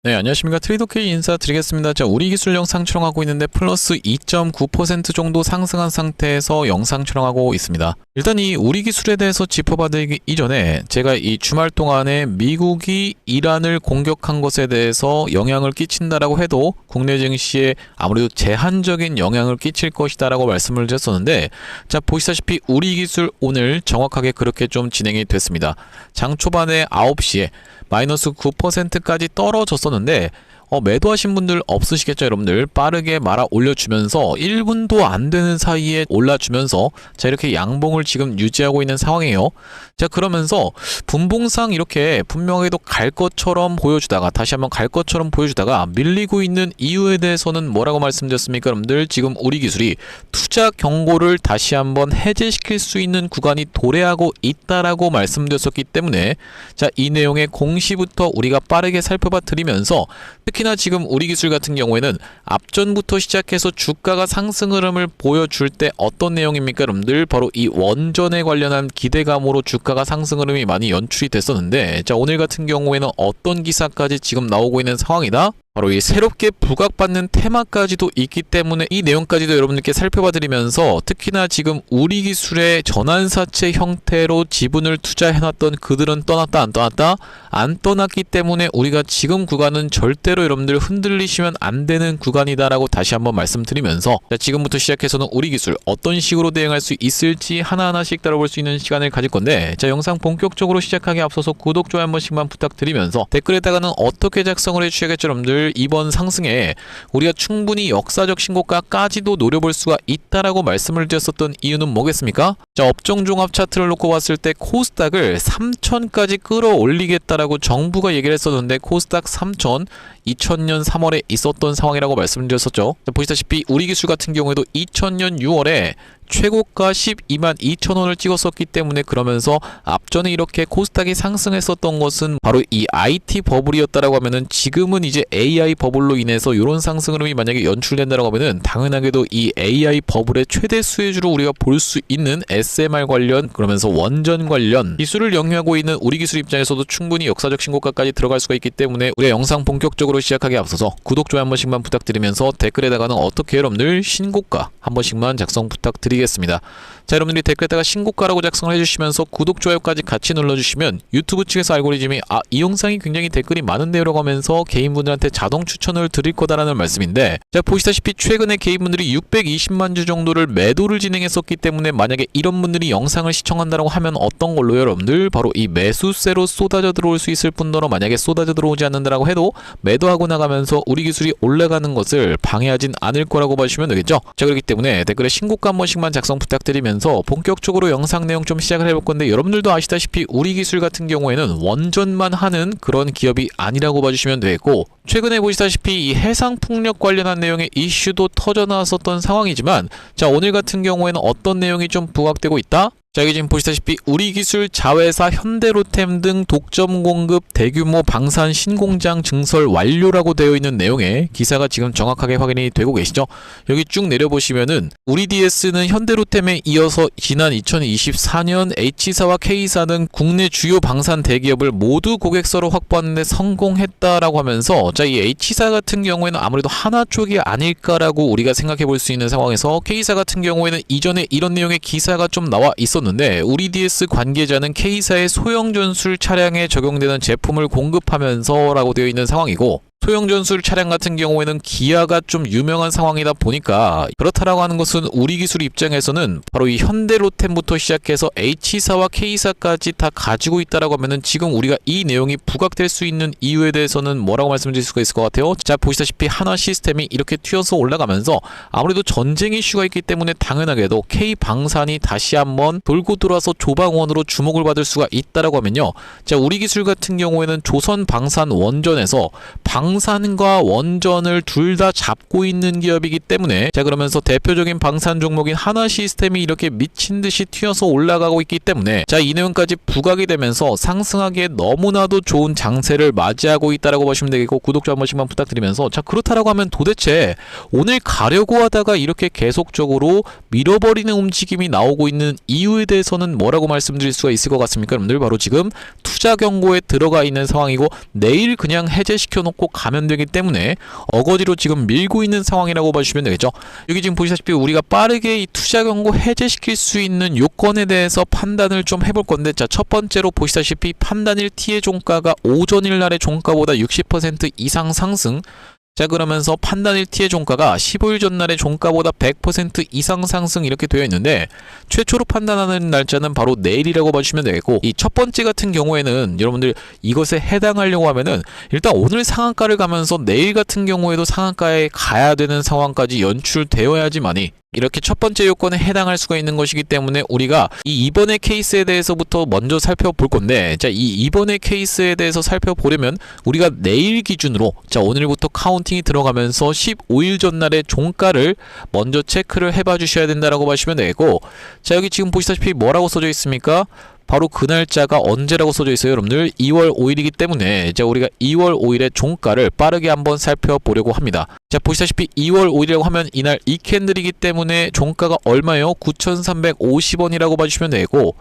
네, 안녕하십니까. 트레이더K 인사드리겠습니다. 자, 우리 기술 영상 촬영하고 있는데 플러스 2.9% 정도 상승한 상태에서 영상 촬영하고 있습니다. 일단 이 우리 기술에 대해서 짚어봐드리기 이전에 제가 이 주말 동안에 미국이 이란을 공격한 것에 대해서 영향을 끼친다라고 해도 국내 증시에 아무래도 제한적인 영향을 끼칠 것이다라고 말씀을 드렸었는데, 자, 보시다시피 우리 기술 오늘 정확하게 그렇게 좀 진행이 됐습니다. 장 초반에 9시에 마이너스 9%까지 떨어졌었는데 매도하신 분들 없으시겠죠, 여러분들. 빠르게 말아 올려주면서 1분도 안 되는 사이에 올라주면서 자, 이렇게 양봉을 지금 유지하고 있는 상황이에요. 자, 그러면서 분봉상 이렇게 분명히도 갈 것처럼 보여주다가 다시 한번 갈 것처럼 보여주다가 밀리고 있는 이유에 대해서는 뭐라고 말씀드렸습니까, 여러분들? 지금 우리 기술이 투자 경고를 다시 한번 해제시킬 수 있는 구간이 도래하고 있다라고 말씀드렸었기 때문에, 자, 이 내용의 공시부터 우리가 빠르게 살펴봐 드리면서 특히나 지금 우리 기술 같은 경우에는 앞전부터 시작해서 주가가 상승 흐름을 보여줄 때 어떤 내용입니까, 여러분들? 바로 이 원전에 관련한 기대감으로 주가가 상승 흐름이 많이 연출이 됐었는데, 자, 오늘 같은 경우에는 어떤 기사까지 지금 나오고 있는 상황이다? 바로 이 새롭게 부각받는 테마까지도 있기 때문에 이 내용까지도 여러분들께 살펴봐 드리면서, 특히나 지금 우리 기술의 전환사채 형태로 지분을 투자해놨던 그들은 떠났다 안 떠났다? 안 떠났기 때문에 우리가 지금 구간은 절대로 여러분들 흔들리시면 안 되는 구간이다라고 다시 한번 말씀드리면서, 자, 지금부터 시작해서는 우리 기술 어떤 식으로 대응할 수 있을지 하나하나씩 따라볼 수 있는 시간을 가질 건데, 자, 영상 본격적으로 시작하기 앞서서 구독, 좋아요 한 번씩만 부탁드리면서 댓글에다가는 어떻게 작성을 해주셔야겠죠, 여러분들? 이번 상승에 우리가 충분히 역사적 신고가까지도 노려볼 수가 있다라고 말씀을 드렸었던 이유는 뭐겠습니까? 자, 업종종합 차트를 놓고 봤을 때 코스닥을 3000까지 끌어올리겠다라고 정부가 얘기를 했었는데, 코스닥 3000 2000년 3월에 있었던 상황이라고 말씀드렸었죠. 자, 보시다시피 우리 기술 같은 경우에도 2000년 6월에 최고가 122,000원을 찍었었기 때문에, 그러면서 앞전에 이렇게 코스닥이 상승했었던 것은 바로 이 IT 버블이었다라고 하면은, 지금은 이제 AI 버블로 인해서 이런 상승 흐름이 만약에 연출된다라고 하면은 당연하게도 이 AI 버블의 최대 수혜주로 우리가 볼 수 있는 SMR 관련, 그러면서 원전 관련 기술을 영위하고 있는 우리 기술 입장에서도 충분히 역사적 신고가까지 들어갈 수가 있기 때문에, 우리가 영상 본격적으로 시작하기 앞서서 구독, 좋아요 한 번씩만 부탁드리면서 댓글에다가는 어떻게 여러분들 신고가 한 번씩만 작성 부탁드리겠습니다. 자, 여러분들이 댓글에다가 신고가라고 작성을 해주시면서 구독, 좋아요까지 같이 눌러주시면 유튜브 측에서 알고리즘이 이 영상이 굉장히 댓글이 많은데요 라고 하면서 개인분들한테 자동 추천을 드릴 거다라는 말씀인데, 자, 보시다시피 최근에 개인분들이 620만 주 정도를 매도를 진행했었기 때문에, 만약에 이런 분들이 영상을 시청한다고 하면 어떤 걸로 여러분들? 바로 이 매수세로 쏟아져 들어올 수 있을 뿐더러, 만약에 쏟아져 들어오지 않는다라고 해도 매도하고 나가면서 우리 기술이 올라가는 것을 방해하진 않을 거라고 봐주시면 되겠죠. 자, 그렇기 때문에 댓글에 신고가 한 번씩만 작성 부탁드리면서 본격적으로 영상 내용 좀 시작을 해볼 건데, 여러분들도 아시다시피 우리 기술 같은 경우에는 원전만 하는 그런 기업이 아니라고 봐주시면 되겠고, 최근에 보시다시피 이 해상풍력 관련한 내용의 이슈도 터져 나왔었던 상황이지만, 자, 오늘 같은 경우에는 어떤 내용이 좀 부각되고 있다? 자, 여기 지금 보시다시피 우리 기술, 자회사, 현대로템 등 독점 공급 대규모 방산 신공장 증설 완료라고 되어 있는 내용의 기사가 지금 정확하게 확인이 되고 계시죠? 여기 쭉 내려보시면은 우리 DS는 현대로템에 이어서 지난 2024년 H사와 K사 등 국내 주요 방산 대기업을 모두 고객사로 확보하는 데 성공했다라고 하면서, 자, 이 H사 같은 경우에는 아무래도 하나 쪽이 아닐까라고 우리가 생각해 볼 수 있는 상황에서, K사 같은 경우에는 이전에 이런 내용의 기사가 좀 나와 있었는데, 우리 DS 관계자는 K사의 소형 전술 차량에 적용되는 제품을 공급하면서 라고 되어 있는 상황이고, 소형 전술 차량 같은 경우에는 기아가 좀 유명한 상황이다 보니까, 그렇다라고 하는 것은 우리 기술 입장에서는 바로 이 현대로템부터 시작해서 H사와 K사까지 다 가지고 있다라고 하면은, 지금 우리가 이 내용이 부각될 수 있는 이유에 대해서는 뭐라고 말씀드릴 수가 있을 것 같아요? 자, 보시다시피 하나 시스템이 이렇게 튀어서 올라가면서 아무래도 전쟁 이슈가 있기 때문에 당연하게도 K방산이 다시 한번 돌고 돌아서 조방원으로 주목을 받을 수가 있다라고 하면요, 자, 우리 기술 같은 경우에는 조선방산 원전에서 방산과 원전을 둘 다 잡고 있는 기업이기 때문에, 자, 그러면서 대표적인 방산 종목인 하나 시스템이 이렇게 미친 듯이 튀어서 올라가고 있기 때문에, 자, 이 내용까지 부각이 되면서 상승하기에 너무나도 좋은 장세를 맞이하고 있다라고 보시면 되겠고, 구독자 한 번씩만 부탁드리면서, 자, 그렇다라고 하면 도대체 오늘 가려고 하다가 이렇게 계속적으로 밀어버리는 움직임이 나오고 있는 이유에 대해서는 뭐라고 말씀드릴 수가 있을 것 같습니까, 여러분들? 바로 지금 투자 경고에 들어가 있는 상황이고 내일 그냥 해제시켜 놓고 가면 되기 때문에 어거지로 지금 밀고 있는 상황이라고 봐주시면 되겠죠. 여기 지금 보시다시피 우리가 빠르게 이 투자 경고 해제시킬 수 있는 요건에 대해서 판단을 좀 해볼 건데, 자, 첫 번째로 보시다시피 판단일 T의 종가가 오전일 날의 종가보다 60% 이상 상승. 자, 그러면서 판단일 T의 종가가 15일 전날의 종가보다 100% 이상 상승 이렇게 되어 있는데, 최초로 판단하는 날짜는 바로 내일이라고 봐주시면 되겠고, 이 첫 번째 같은 경우에는 여러분들 이것에 해당하려고 하면은 일단 오늘 상한가를 가면서 내일 같은 경우에도 상한가에 가야 되는 상황까지 연출되어야지만이 이렇게 첫 번째 요건에 해당할 수가 있는 것이기 때문에 우리가 이 이번의 케이스에 대해서부터 먼저 살펴볼 건데, 자, 이 이번의 케이스에 대해서 살펴보려면 우리가 내일 기준으로, 자, 오늘부터 카운팅이 들어가면서 15일 전날의 종가를 먼저 체크를 해봐 주셔야 된다라고 보시면 되겠고, 자, 여기 지금 보시다시피 뭐라고 써져 있습니까? 바로 그 날짜가 언제라고 써져 있어요, 여러분들. 2월 5일이기 때문에 이제 우리가 2월 5일의 종가를 빠르게 한번 살펴보려고 합니다. 자, 보시다시피 2월 5일이라고 하면 이날 이 캔들이기 때문에 종가가 얼마요? 9,350원이라고 봐주시면 되고,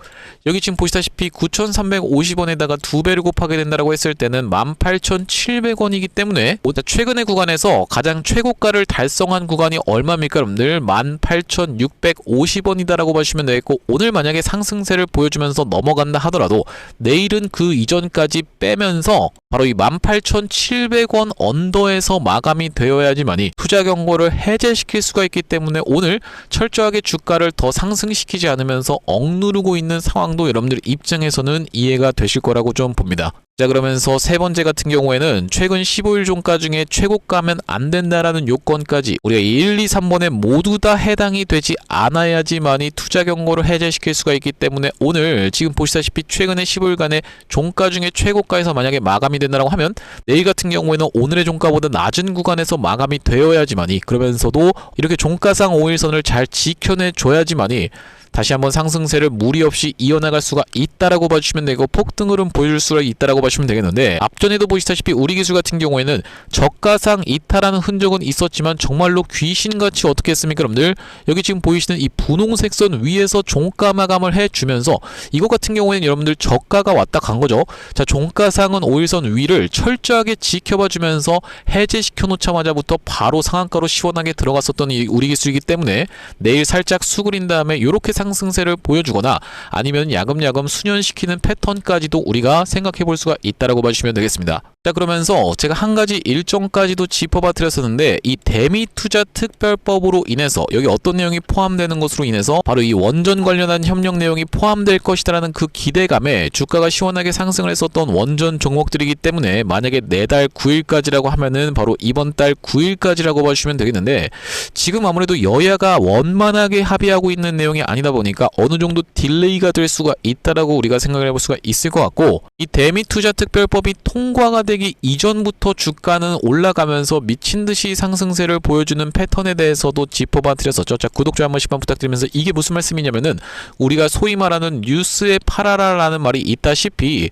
여기 지금 보시다시피 9,350원에다가 2배를 곱하게 된다라고 했을 때는 18,700원이기 때문에 최근의 구간에서 가장 최고가를 달성한 구간이 얼마입니까, 여러분들? 18,650원이다라고 봐주시면 되겠고, 오늘 만약에 상승세를 보여주면서 넘어간다 하더라도 내일은 그 이전까지 빼면서 바로 이 18,700원 언더에서 마감이 되어야지만이 투자 경고를 해제시킬 수가 있기 때문에 오늘 철저하게 주가를 더 상승시키지 않으면서 억누르고 있는 상황도 여러분들 입장에서는 이해가 되실 거라고 좀 봅니다. 자, 그러면서 세 번째 같은 경우에는 최근 15일 종가 중에 최고가면 안 된다라는 요건까지 우리가 1, 2, 3번에 모두 다 해당이 되지 않아야지만이 투자 경고를 해제시킬 수가 있기 때문에 오늘 지금 보시다시피 최근의 15일간의 종가 중에 최고가에서 만약에 마감이 된다라고 하면 내일 같은 경우에는 오늘의 종가보다 낮은 구간에서 마감이 되어야지만이, 그러면서도 이렇게 종가상 5일선을 잘 지켜내 줘야지만이 다시 한번 상승세를 무리 없이 이어나갈 수가 있다라고 봐주시면 되고, 폭등으로는 보여줄 수가 있다라고 봐주시면 되겠는데, 앞전에도 보시다시피 우리 기술 같은 경우에는 저가상 이탈하는 흔적은 있었지만 정말로 귀신같이 어떻게 했습니까, 여러분들? 여기 지금 보이시는 이 분홍색 선 위에서 종가 마감을 해주면서 이것 같은 경우에는 여러분들 저가가 왔다 간 거죠. 자, 종가상은 5일선 위를 철저하게 지켜봐 주면서 해제시켜 놓자마자부터 바로 상한가로 시원하게 들어갔었던 이 우리 기술이기 때문에 내일 살짝 수그린 다음에 이렇게 상승세를 보여주거나 아니면 야금야금 수년시키는 패턴까지도 우리가 생각해 볼 수가 있다라고 봐주시면 되겠습니다. 자, 그러면서 제가 한 가지 일정까지도 짚어봐 드렸었는데, 이 대미투자 특별법으로 인해서 여기 어떤 내용이 포함되는 것으로 인해서 바로 이 원전 관련한 협력 내용이 포함될 것이다라는 그 기대감에 주가가 시원하게 상승을 했었던 원전 종목들이기 때문에 만약에 내달 9일까지라고 하면은 바로 이번 달 9일까지라고 봐주시면 되겠는데, 지금 아무래도 여야가 원만하게 합의하고 있는 내용이 아니다 보니까 어느 정도 딜레이가 될 수가 있다라고 우리가 생각을 해볼 수가 있을 것 같고, 이 대미투자 특별법이 통과가 되기 이전부터 주가는 올라가면서 미친듯이 상승세를 보여주는 패턴에 대해서도 짚어봐 드렸었죠. 자, 구독, 좋아요 한 번씩만 부탁드리면서, 이게 무슨 말씀이냐면은 우리가 소위 말하는 뉴스에 팔아라라는 말이 있다시피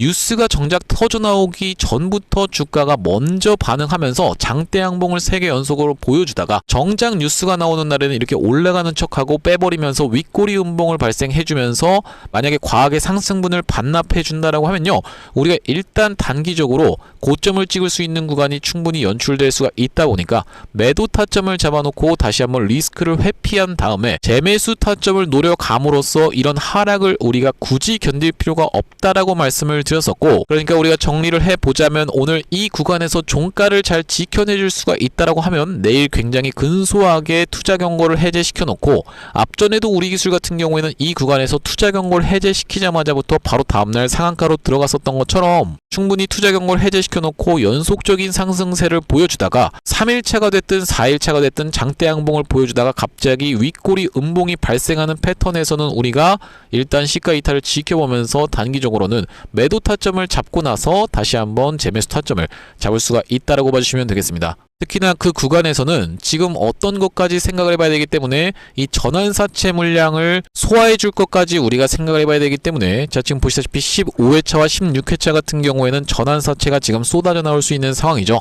뉴스가 정작 터져나오기 전부터 주가가 먼저 반응하면서 장대 양봉을 3개 연속으로 보여주다가 정작 뉴스가 나오는 날에는 이렇게 올라가는 척하고 빼버리면서 윗꼬리 음봉을 발생해주면서 만약에 과하게 상승분을 반납해준다라고 하면요, 우리가 일단 단기적으로 고점을 찍을 수 있는 구간이 충분히 연출될 수가 있다 보니까 매도 타점을 잡아놓고 다시 한번 리스크를 회피한 다음에 재매수 타점을 노려감으로써 이런 하락을 우리가 굳이 견딜 필요가 없다라고 말씀을 드렸었고, 그러니까 우리가 정리를 해보자면 오늘 이 구간에서 종가를 잘 지켜내줄 수가 있다라고 하면 내일 굉장히 근소하게 투자 경고를 해제시켜 놓고, 앞전에도 우리 기술 같은 경우에는 이 구간에서 투자 경고를 해제시키자마자부터 바로 다음날 상한가로 들어갔었던 것처럼 충분히 투자 경고를 해제시켜 놓고 연속적인 상승세를 보여주다가 3일차가 됐든 4일차가 됐든 장대 양봉을 보여주다가 갑자기 윗꼬리 음봉이 발생하는 패턴에서는 우리가 일단 시가 이탈을 지켜보면서 단기적으로는 매도 타점을 잡고 나서 다시 한번 재매수 타점을 잡을 수가 있다라고 봐주시면 되겠습니다. 특히나 그 구간에서는 지금 어떤 것까지 생각을 해봐야 되기 때문에 이 전환사채 물량을 소화해 줄 것까지 우리가 생각을 해봐야 되기 때문에, 자, 지금 보시다시피 15회차와 16회차 같은 경우에는 전환사채가 지금 쏟아져 나올 수 있는 상황이죠.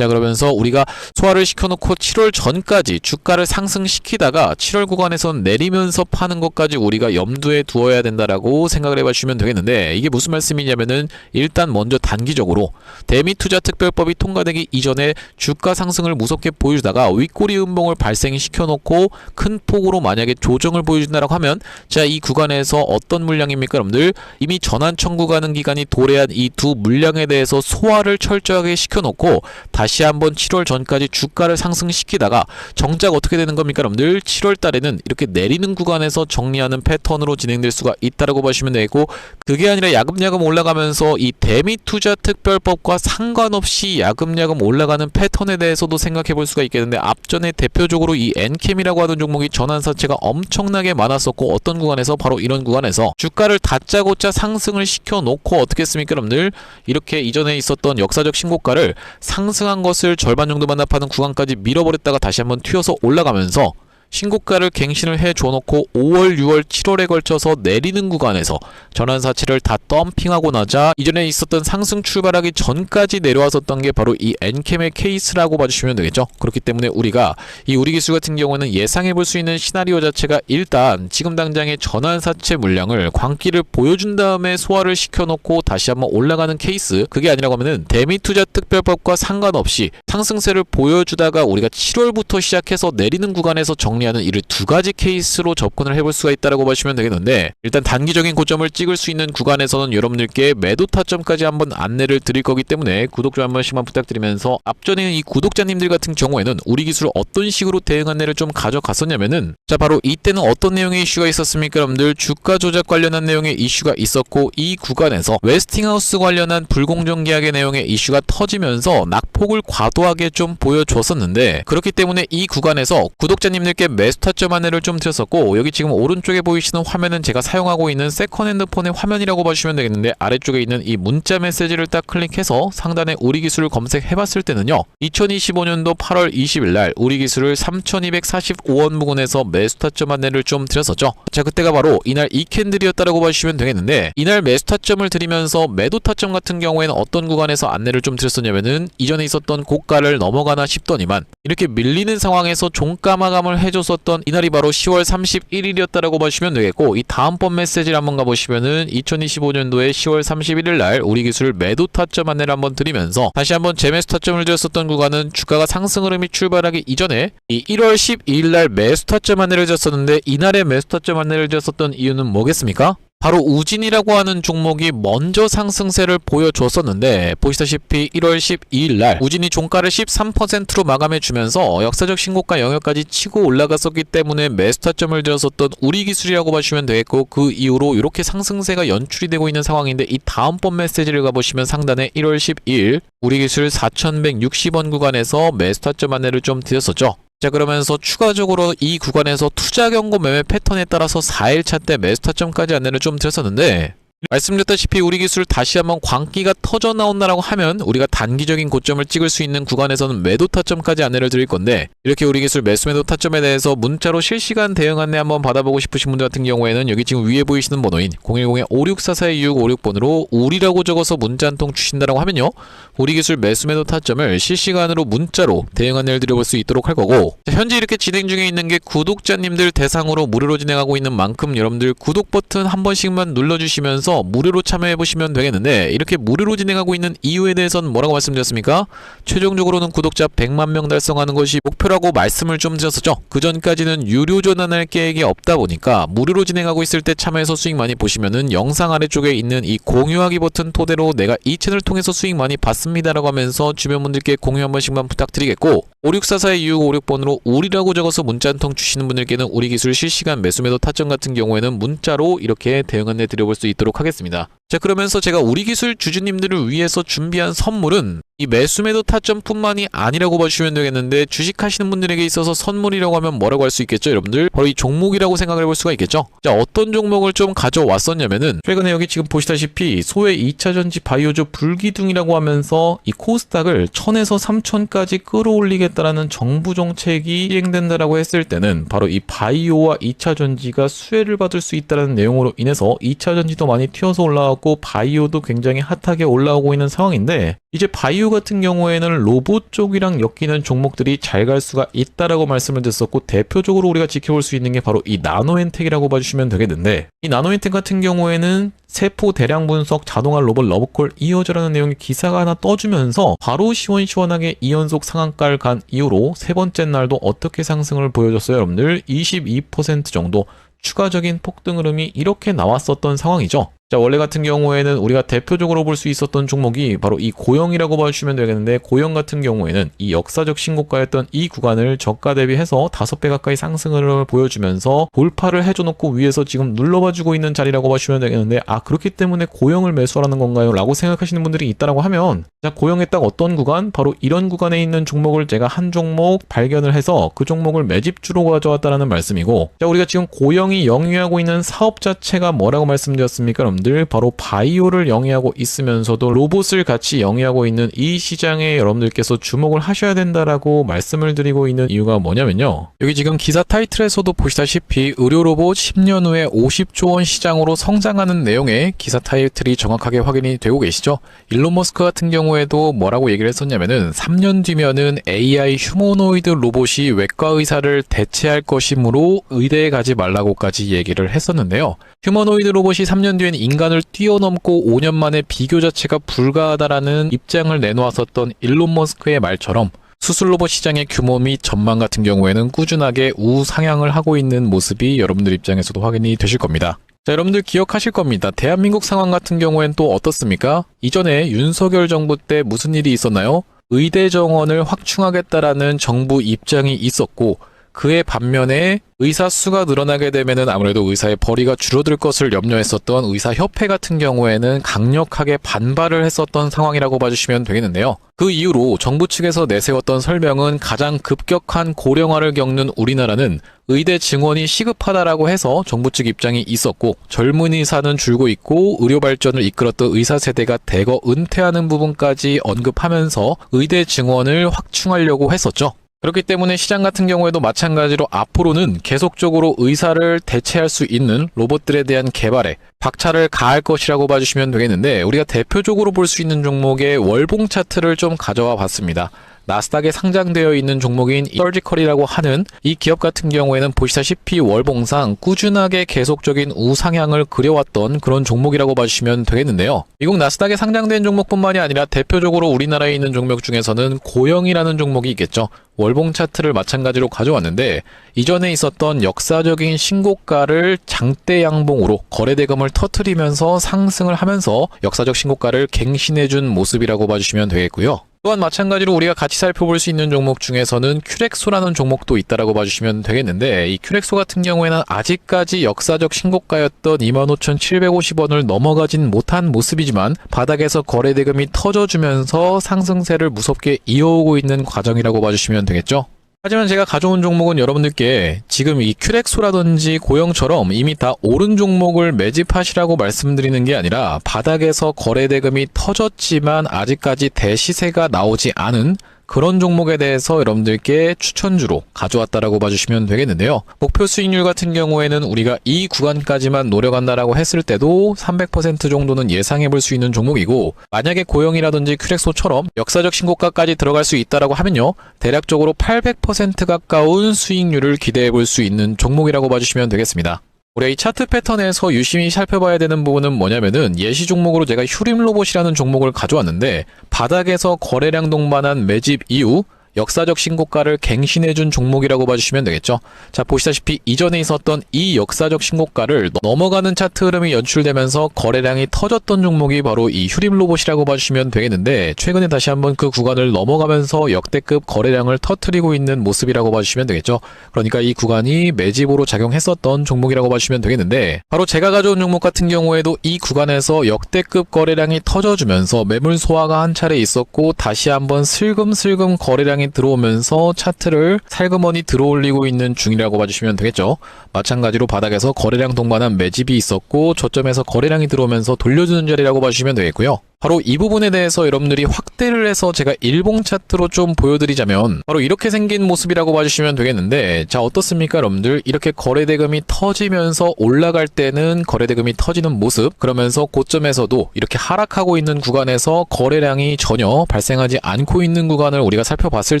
자, 그러면서 우리가 소화를 시켜놓고 7월 전까지 주가를 상승시키다가 7월 구간에선 내리면서 파는 것까지 우리가 염두에 두어야 된다라고 생각을 해봐 주시면 되겠는데, 이게 무슨 말씀이냐면은 일단 먼저 단기적으로 대미투자특별법이 통과되기 이전에 주가 상승을 무섭게 보여주다가 윗꼬리 음봉을 발생시켜놓고 큰 폭으로 만약에 조정을 보여준다라고 하면, 자, 이 구간에서 어떤 물량입니까 여러분들? 이미 전환 청구가능 기간이 도래한 이 두 물량에 대해서 소화를 철저하게 시켜놓고 다시 한번 7월 전까지 주가를 상승시키다가 정작 어떻게 되는 겁니까 여러분들? 7월 달에는 이렇게 내리는 구간에서 정리하는 패턴으로 진행될 수가 있다라고 보시면 되고, 그게 아니라 야금야금 올라가면서 이 대미투자특별법과 상관없이 야금야금 올라가는 패턴에 대해서도 생각해 볼 수가 있겠는데, 앞전에 대표적으로 이 엔캠이라고 하는 종목이 전환사채가 엄청나게 많았었고, 어떤 구간에서 바로 이런 구간에서 주가를 다짜고짜 상승을 시켜놓고 어떻게 했습니까 여러분들? 이렇게 이전에 있었던 역사적 신고가를 상승한 것을 절반 정도 반납하는 구간까지 밀어버렸다가 다시 한번 튀어서 올라가면서 신고가를 갱신을 해 줘놓고 5월, 6월, 7월에 걸쳐서 내리는 구간에서 전환사채를 다 덤핑하고 나자 이전에 있었던 상승 출발하기 전까지 내려왔었던 게 바로 이 엔캠의 케이스라고 봐주시면 되겠죠. 그렇기 때문에 우리가 이 우리기술 같은 경우는 예상해 볼 수 있는 시나리오 자체가 일단 지금 당장의 전환사채 물량을 광기를 보여준 다음에 소화를 시켜놓고 다시 한번 올라가는 케이스, 그게 아니라고 하면은 대미투자특별법과 상관없이 상승세를 보여주다가 우리가 7월부터 시작해서 내리는 구간에서 정리하는 이를 두 가지 케이스로 접근을 해볼 수가 있다라고 보시면 되겠는데, 일단 단기적인 고점을 찍을 수 있는 구간에서는 여러분들께 매도 타점까지 한번 안내를 드릴 거기 때문에 구독 좀 한 번씩만 부탁드리면서, 앞전에 이 구독자님들 같은 경우에는 우리 기술 어떤 식으로 대응 안내를 좀 가져갔었냐면은, 자, 바로 이때는 어떤 내용의 이슈가 있었습니까 여러분들? 주가 조작 관련한 내용의 이슈가 있었고, 이 구간에서 웨스팅하우스 관련한 불공정 계약의 내용의 이슈가 터지면서 낙폭을 과도하게 좀 보여줬었는데, 그렇기 때문에 이 구간에서 구독자님들께 매수 타점 안내를 좀 드렸었고, 여기 지금 오른쪽에 보이시는 화면은 제가 사용하고 있는 세컨핸드 폰의 화면이라고 봐주시면 되겠는데, 아래쪽에 있는 이 문자 메시지를 딱 클릭해서 상단에 우리 기술을 검색해봤을 때는요, 2025년도 8월 20일 날 우리 기술을 3245원 부근에서 매수 타점 안내를 좀 드렸었죠. 자, 그때가 바로 이날 이 캔들이었다라고 봐주시면 되겠는데, 이날 매수 타점을 드리면서 매도 타점 같은 경우에는 어떤 구간에서 안내를 좀 드렸었냐면은, 이전에 있었던 고가를 넘어가나 싶더니만 이렇게 밀리는 상황에서 종가 마감을 해줬었던 이날이 바로 10월 31일이었다라고 보시면 되겠고, 이 다음번 메시지를 한번 가보시면은 2025년도에 10월 31일 날 우리 기술 매도 타점 안내를 한번 드리면서 다시 한번 재매수 타점을 드렸었던 구간은 주가가 상승 흐름이 출발하기 이전에 이 1월 12일 날 매수 타점 안내를 드렸었는데, 이날의 매수 타점 안내를 드렸었던 이유는 뭐겠습니까? 바로 우진이라고 하는 종목이 먼저 상승세를 보여줬었는데, 보시다시피 1월 12일 날 우진이 종가를 13%로 마감해주면서 역사적 신고가 영역까지 치고 올라갔었기 때문에 매수 타점을 들었었던 우리 기술이라고 보시면 되겠고, 그 이후로 이렇게 상승세가 연출이 되고 있는 상황인데, 이 다음번 메시지를 가보시면 상단에 1월 12일 우리 기술 4160원 구간에서 매수 타점 안내를 좀 드렸었죠. 자, 그러면서 추가적으로 이 구간에서 투자 경고 매매 패턴에 따라서 4일차 때 매수 타점까지 안내를 좀 드렸었는데, 말씀드렸다시피 우리 기술 다시 한번 광기가 터져 나온다라고 하면 우리가 단기적인 고점을 찍을 수 있는 구간에서는 매도 타점까지 안내를 드릴 건데, 이렇게 우리 기술 매수 매도 타점에 대해서 문자로 실시간 대응 안내 한번 받아보고 싶으신 분들 같은 경우에는 여기 지금 위에 보이시는 번호인 010-5644-2656번으로 우리라고 적어서 문자 한 통 주신다라고 하면요, 우리 기술 매수 매도 타점을 실시간으로 문자로 대응 안내를 드려볼 수 있도록 할 거고, 현재 이렇게 진행 중에 있는 게 구독자님들 대상으로 무료로 진행하고 있는 만큼 여러분들 구독 버튼 한 번씩만 눌러주시면서 무료로 참여해보시면 되겠는데, 이렇게 무료로 진행하고 있는 이유에 대해서는 뭐라고 말씀드렸습니까? 최종적으로는 구독자 100만 명 달성하는 것이 목표라고 말씀을 좀 드렸었죠. 그 전까지는 유료 전환할 계획이 없다 보니까 무료로 진행하고 있을 때 참여해서 수익 많이 보시면은 영상 아래쪽에 있는 이 공유하기 버튼 토대로 내가 이 채널 통해서 수익 많이 봤습니다라고 하면서 주변 분들께 공유 한 번씩만 부탁드리겠고, 5644-2656번으로 우리라고 적어서 문자 한 통 주시는 분들께는 우리 기술 실시간 매수 매도 타점 같은 경우에는 문자로 이렇게 대응 안내 드려볼 수 있도록 하겠습니다. 자, 그러면서 제가 우리 기술 주주님들을 위해서 준비한 선물은 이 매수 매도 타점뿐만이 아니라고 봐주시면 되겠는데, 주식하시는 분들에게 있어서 선물이라고 하면 뭐라고 할 수 있겠죠 여러분들? 바로 이 종목이라고 생각을 해볼 수가 있겠죠. 자, 어떤 종목을 좀 가져왔었냐면은, 최근에 여기 지금 보시다시피 소외 2차전지 바이오조 불기둥이라고 하면서 이 코스닥을 1000에서 3000까지 끌어올리겠다라는 정부 정책이 시행된다라고 했을 때는 바로 이 바이오와 2차전지가 수혜를 받을 수 있다는 내용으로 인해서 2차전지도 많이 튀어서 올라왔고 바이오도 굉장히 핫하게 올라오고 있는 상황인데, 이제 바이오 같은 경우에는 로봇 쪽이랑 엮이는 종목들이 잘 갈 수가 있다라고 말씀을 드렸었고, 대표적으로 우리가 지켜볼 수 있는 게 바로 이 나노엔텍이라고 봐주시면 되겠는데, 이 나노엔텍 같은 경우에는 세포 대량 분석 자동화 로봇 러브콜 이어져라는 내용의 기사가 하나 떠주면서 바로 시원시원하게 2연속 상한가를 간 이후로 세 번째 날도 어떻게 상승을 보여줬어요, 여러분들? 22% 정도 추가적인 폭등 흐름이 이렇게 나왔었던 상황이죠. 자, 원래 같은 경우에는 우리가 대표적으로 볼 수 있었던 종목이 바로 이 고영이라고 봐주시면 되겠는데, 고영 같은 경우에는 이 역사적 신고가였던 이 구간을 저가 대비해서 5배 가까이 상승을 보여주면서 돌파를 해줘놓고 위에서 지금 눌러봐주고 있는 자리라고 봐주시면 되겠는데, 아, 그렇기 때문에 고영을 매수하라는 건가요? 라고 생각하시는 분들이 있다라고 하면, 자, 고영의 딱 어떤 구간? 바로 이런 구간에 있는 종목을 제가 한 종목 발견을 해서 그 종목을 매집주로 가져왔다는 말씀이고, 자, 우리가 지금 고영이 영위하고 있는 사업 자체가 뭐라고 말씀드렸습니까, 여러분들? 바로 바이오를 영위하고 있으면서도 로봇을 같이 영위하고 있는 이 시장에 여러분들께서 주목을 하셔야 된다라고 말씀을 드리고 있는 이유가 뭐냐면요, 여기 지금 기사 타이틀에서도 보시다시피 의료 로봇 10년 후에 50조 원 시장으로 성장하는 내용의 기사 타이틀이 정확하게 확인이 되고 계시죠. 일론 머스크 같은 경우에도 뭐라고 얘기를 했었냐면은 3년 뒤면은 AI 휴머노이드 로봇이 외과 의사를 대체할 것이므로 의대에 가지 말라고까지 얘기를 했었는데요. 휴머노이드 로봇이 3년 뒤엔 인간을 뛰어넘고 5년 만에 비교 자체가 불가하다라는 입장을 내놓았었던 일론 머스크의 말처럼 수술 로봇 시장의 규모 및 전망 같은 경우에는 꾸준하게 우상향을 하고 있는 모습이 여러분들 입장에서도 확인이 되실 겁니다. 자, 여러분들 기억하실 겁니다. 대한민국 상황 같은 경우엔 또 어떻습니까? 이전에 윤석열 정부 때 무슨 일이 있었나요? 의대 정원을 확충하겠다라는 정부 입장이 있었고, 그의 반면에 의사 수가 늘어나게 되면은 아무래도 의사의 벌이가 줄어들 것을 염려했었던 의사협회 같은 경우에는 강력하게 반발을 했었던 상황이라고 봐주시면 되겠는데요. 그 이후로 정부 측에서 내세웠던 설명은 가장 급격한 고령화를 겪는 우리나라는 의대 증원이 시급하다라고 해서 정부 측 입장이 있었고, 젊은 의사는 줄고 있고 의료 발전을 이끌었던 의사 세대가 대거 은퇴하는 부분까지 언급하면서 의대 증원을 확충하려고 했었죠. 그렇기 때문에 시장 같은 경우에도 마찬가지로 앞으로는 계속적으로 의사를 대체할 수 있는 로봇들에 대한 개발에 박차를 가할 것이라고 봐주시면 되겠는데, 우리가 대표적으로 볼 수 있는 종목의 월봉 차트를 좀 가져와 봤습니다. 나스닥에 상장되어 있는 종목인 서지컬이라고 하는 이 기업 같은 경우에는 보시다시피 월봉상 꾸준하게 계속적인 우상향을 그려왔던 그런 종목이라고 봐주시면 되겠는데요. 미국 나스닥에 상장된 종목뿐만이 아니라 대표적으로 우리나라에 있는 종목 중에서는 고영이라는 종목이 있겠죠. 월봉 차트를 마찬가지로 가져왔는데, 이전에 있었던 역사적인 신고가를 장대 양봉으로 거래대금을 터뜨리면서 상승을 하면서 역사적 신고가를 갱신해준 모습이라고 봐주시면 되겠고요. 또한 마찬가지로 우리가 같이 살펴볼 수 있는 종목 중에서는 큐렉소라는 종목도 있다라고 봐주시면 되겠는데, 이 큐렉소 같은 경우에는 아직까지 역사적 신고가였던 25,750원을 넘어가진 못한 모습이지만 바닥에서 거래대금이 터져주면서 상승세를 무섭게 이어오고 있는 과정이라고 봐주시면 되겠죠. 하지만 제가 가져온 종목은 여러분들께 지금 이 큐렉소라든지 고영처럼 이미 다 오른 종목을 매집하시라고 말씀드리는 게 아니라, 바닥에서 거래대금이 터졌지만 아직까지 대시세가 나오지 않은 그런 종목에 대해서 여러분들께 추천주로 가져왔다라고 봐주시면 되겠는데요. 목표 수익률 같은 경우에는 우리가 이 구간까지만 노려간다라고 했을 때도 300% 정도는 예상해 볼 수 있는 종목이고, 만약에 고영이라든지 큐렉소처럼 역사적 신고가까지 들어갈 수 있다라고 하면요, 대략적으로 800% 가까운 수익률을 기대해 볼 수 있는 종목이라고 봐주시면 되겠습니다. 우리 이 차트 패턴에서 유심히 살펴봐야 되는 부분은 뭐냐면은, 예시 종목으로 제가 휴림 로봇이라는 종목을 가져왔는데, 바닥에서 거래량 동반한 매집 이후 역사적 신고가를 갱신해준 종목이라고 봐주시면 되겠죠. 자, 보시다시피 이전에 있었던 이 역사적 신고가를 넘어가는 차트 흐름이 연출되면서 거래량이 터졌던 종목이 바로 이 휴림 로봇이라고 봐주시면 되겠는데, 최근에 다시 한번 그 구간을 넘어가면서 역대급 거래량을 터뜨리고 있는 모습이라고 봐주시면 되겠죠. 그러니까 이 구간이 매집으로 작용했었던 종목이라고 봐주시면 되겠는데, 바로 제가 가져온 종목 같은 경우에도 이 구간에서 역대급 거래량이 터져주면서 매물 소화가 한 차례 있었고, 다시 한번 슬금슬금 거래량이 들어오면서 차트를 살그머니 들어올리고 있는 중이라고 봐주시면 되겠죠. 마찬가지로 바닥에서 거래량 동반한 매집이 있었고, 저점에서 거래량이 들어오면서 돌려주는 자리라고 봐주시면 되겠고요. 바로 이 부분에 대해서 여러분들이 확대를 해서 제가 일봉 차트로 좀 보여드리자면 바로 이렇게 생긴 모습이라고 봐주시면 되겠는데, 자 어떻습니까 여러분들? 이렇게 거래대금이 터지면서 올라갈 때는 거래대금이 터지는 모습, 그러면서 고점에서도 이렇게 하락하고 있는 구간에서 거래량이 전혀 발생하지 않고 있는 구간을 우리가 살펴봤을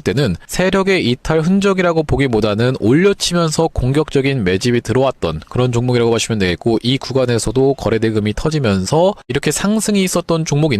때는 세력의 이탈 흔적이라고 보기보다는 올려치면서 공격적인 매집이 들어왔던 그런 종목이라고 보시면 되겠고, 이 구간에서도 거래대금이 터지면서 이렇게 상승이 있었던 종목인데,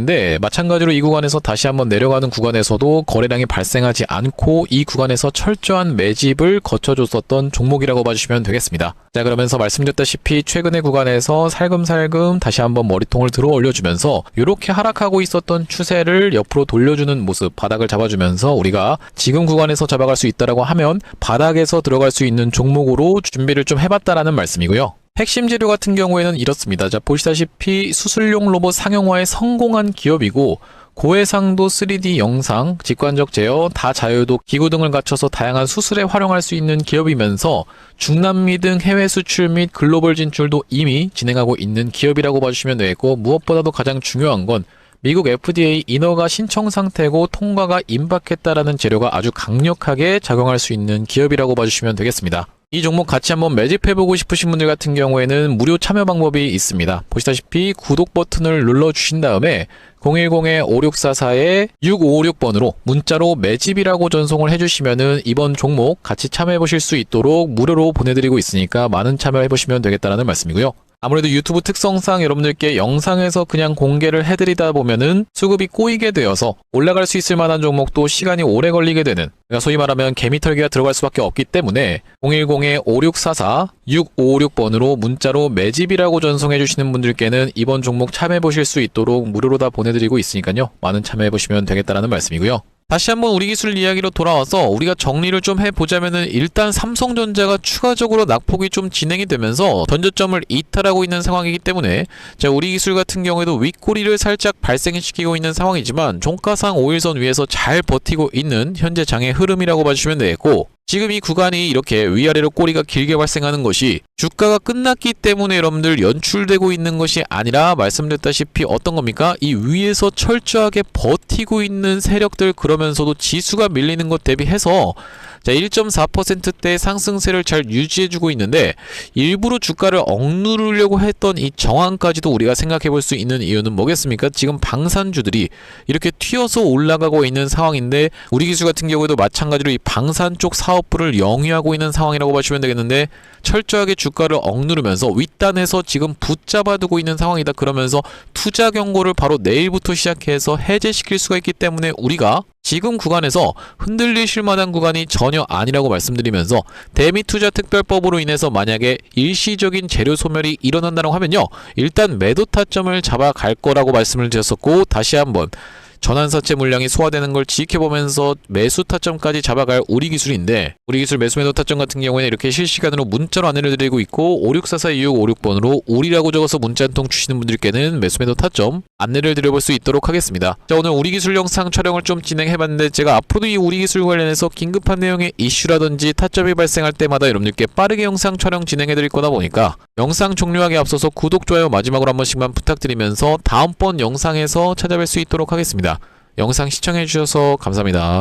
마찬가지로 이 구간에서 다시 한번 내려가는 구간에서도 거래량이 발생하지 않고 이 구간에서 철저한 매집을 거쳐줬었던 종목이라고 봐주시면 되겠습니다. 자 그러면서 말씀드렸다시피 최근의 구간에서 살금살금 다시 한번 머리통을 들어 올려주면서 이렇게 하락하고 있었던 추세를 옆으로 돌려주는 모습, 바닥을 잡아주면서 우리가 지금 구간에서 잡아갈 수 있다라고 하면 바닥에서 들어갈 수 있는 종목으로 준비를 좀 해봤다라는 말씀이고요. 핵심 재료 같은 경우에는 이렇습니다. 자 보시다시피 수술용 로봇 상용화에 성공한 기업이고, 고해상도 3D 영상, 직관적 제어, 다자유도 기구 등을 갖춰서 다양한 수술에 활용할 수 있는 기업이면서 중남미 등 해외 수출 및 글로벌 진출도 이미 진행하고 있는 기업이라고 봐주시면 되겠고, 무엇보다도 가장 중요한 건 미국 FDA 인허가 신청 상태고 통과가 임박했다라는 재료가 아주 강력하게 작용할 수 있는 기업이라고 봐주시면 되겠습니다. 이 종목 같이 한번 매집해보고 싶으신 분들 같은 경우에는 무료 참여 방법이 있습니다. 보시다시피 구독 버튼을 눌러주신 다음에 010-5644-6556번으로 문자로 매집이라고 전송을 해주시면은 이번 종목 같이 참여해보실 수 있도록 무료로 보내드리고 있으니까 많은 참여해보시면 되겠다는 말씀이고요. 아무래도 유튜브 특성상 여러분들께 영상에서 그냥 공개를 해드리다 보면은 수급이 꼬이게 되어서 올라갈 수 있을 만한 종목도 시간이 오래 걸리게 되는, 그러니까 소위 말하면 개미털기가 들어갈 수밖에 없기 때문에 010-5644-6556번으로 문자로 매집이라고 전송해 주시는 분들께는 이번 종목 참여해보실 수 있도록 무료로 다 보내드리고 있으니까요. 많은 참여해보시면 되겠다는 말씀이고요. 다시 한번 우리 기술 이야기로 돌아와서 우리가 정리를 좀 해보자면은, 일단 삼성전자가 추가적으로 낙폭이 좀 진행이 되면서 전저점을 이탈하고 있는 상황이기 때문에, 자 우리 기술 같은 경우에도 윗꼬리를 살짝 발생시키고 있는 상황이지만 종가상 5일선 위에서 잘 버티고 있는 현재 장의 흐름이라고 봐주시면 되겠고, 지금 이 구간이 이렇게 위아래로 꼬리가 길게 발생하는 것이 주가가 끝났기 때문에 여러분들 연출되고 있는 것이 아니라, 말씀드렸다시피 어떤 겁니까? 이 위에서 철저하게 버티고 있는 세력들, 그러면서도 지수가 밀리는 것 대비해서 자 1.4%대 상승세를 잘 유지해주고 있는데, 일부러 주가를 억누르려고 했던 이 정황까지도 우리가 생각해 볼 수 있는 이유는 뭐겠습니까? 지금 방산주들이 이렇게 튀어서 올라가고 있는 상황인데, 우리 기술 같은 경우에도 마찬가지로 이 방산 쪽 사업부를 영위하고 있는 상황이라고 보시면 되겠는데, 철저하게 주가를 억누르면서 윗단에서 지금 붙잡아두고 있는 상황이다. 그러면서 투자 경고를 바로 내일부터 시작해서 해제시킬 수가 있기 때문에 우리가 지금 구간에서 흔들리실 만한 구간이 전혀 아니라고 말씀드리면서, 대미투자특별법으로 인해서 만약에 일시적인 재료 소멸이 일어난다고 하면요, 일단 매도 타점을 잡아갈 거라고 말씀을 드렸었고, 다시 한번 전환사채 물량이 소화되는 걸 지켜보면서 매수 타점까지 잡아갈 우리 기술인데, 우리 기술 매수 매도 타점 같은 경우에는 이렇게 실시간으로 문자로 안내를 드리고 있고, 5644-2656번으로 우리라고 적어서 문자 한 통 주시는 분들께는 매수 매도 타점 안내를 드려볼 수 있도록 하겠습니다. 자 오늘 우리 기술 영상 촬영을 좀 진행해봤는데, 제가 앞으로도 이 우리 기술 관련해서 긴급한 내용의 이슈라든지 타점이 발생할 때마다 여러분들께 빠르게 영상 촬영 진행해드릴 거다 보니까 영상 종료하기 앞서서 구독, 좋아요 마지막으로 한 번씩만 부탁드리면서 다음번 영상에서 찾아뵐 수 있도록 하겠습니다. 영상 시청해주셔서 감사합니다.